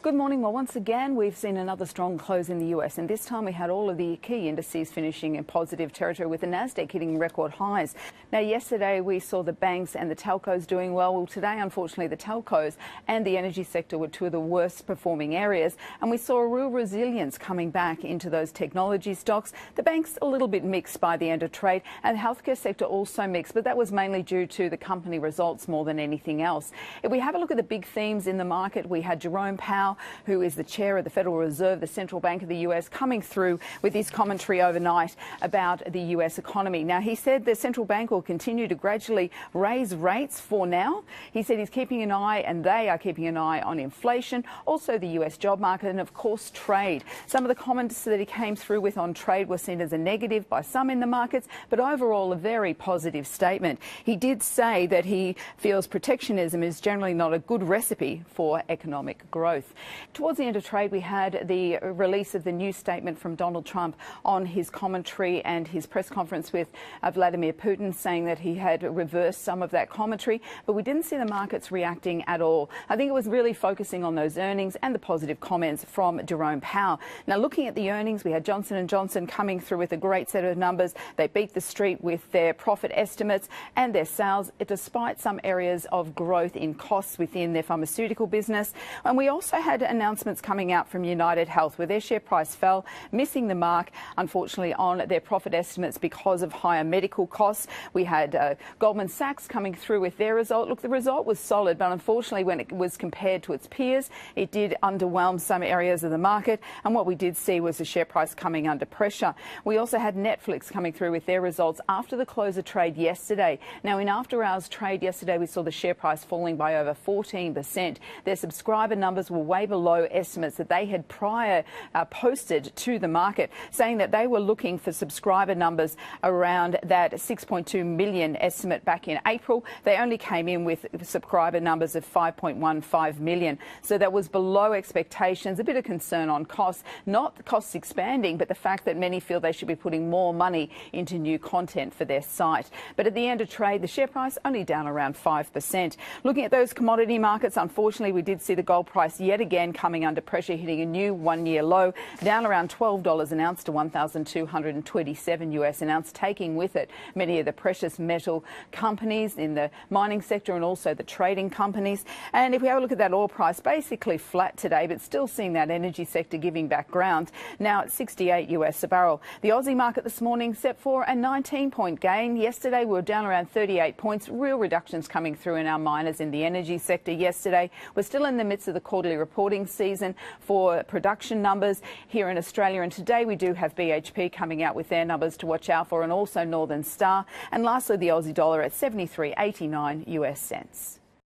Good morning. Well, once again, we've seen another strong close in the US, and this time we had all of the key indices finishing in positive territory, with the NASDAQ hitting record highs. Now, yesterday we saw the banks and the telcos doing well. Today, unfortunately, the telcos and the energy sector were two of the worst performing areas, and we saw a real resilience coming back into those technology stocks. The banks a little bit mixed by the end of trade, and the healthcare sector also mixed, but that was mainly due to the company results more than anything else. If we have a look at the big themes in the market, we had Jerome Powell, who is the chair of the Federal Reserve, the central bank of the US, coming through with his commentary overnight about the US economy. Now, he said the central bank will continue to gradually raise rates for now. He said he's keeping an eye, and they are keeping an eye, on inflation, also the US job market, and of course trade. Some of the comments that he came through with on trade were seen as a negative by some in the markets, but overall a very positive statement. He did say that he feels protectionism is generally not a good recipe for economic growth. Towards the end of trade, we had the release of the new statement from Donald Trump on his commentary and his press conference with Vladimir Putin, saying that he had reversed some of that commentary, but we didn't see the markets reacting at all. I think it was really focusing on those earnings and the positive comments from Jerome Powell. Now, looking at the earnings, we had Johnson & Johnson coming through with a great set of numbers. They beat the street with their profit estimates and their sales, despite some areas of growth in costs within their pharmaceutical business. And we also had announcements coming out from United Health, where their share price fell, missing the mark, unfortunately, on their profit estimates because of higher medical costs. We had Goldman Sachs coming through with their result. Look, the result was solid, but unfortunately, when it was compared to its peers, it did underwhelm some areas of the market. And what we did see was the share price coming under pressure. We also had Netflix coming through with their results after the close of trade yesterday. Now, in after-hours trade yesterday, we saw the share price falling by over 14%. Their subscriber numbers were way below estimates that they had prior posted to the market, saying that they were looking for subscriber numbers around that 6.2 million estimate back in April. They only came in with subscriber numbers of 5.15 million. So that was below expectations. A bit of concern on costs, not the costs expanding, but the fact that many feel they should be putting more money into new content for their site. But at the end of trade, the share price only down around 5%. Looking at those commodity markets, unfortunately, we did see the gold price yet again coming under pressure, hitting a new one-year low, down around $12 an ounce to $1,227 US an ounce, taking with it many of the precious metal companies in the mining sector and also the trading companies. And if we have a look at that oil price, basically flat today, but still seeing that energy sector giving back ground, now at 68 US a barrel. The Aussie market this morning set for a 19-point gain. Yesterday we were down around 38 points. Real reductions coming through in our miners in the energy sector yesterday. We're still in the midst of the quarterly reporting season for production numbers here in Australia, and today we do have BHP coming out with their numbers to watch out for, and also Northern Star. And lastly, the Aussie dollar at 73.89 US cents.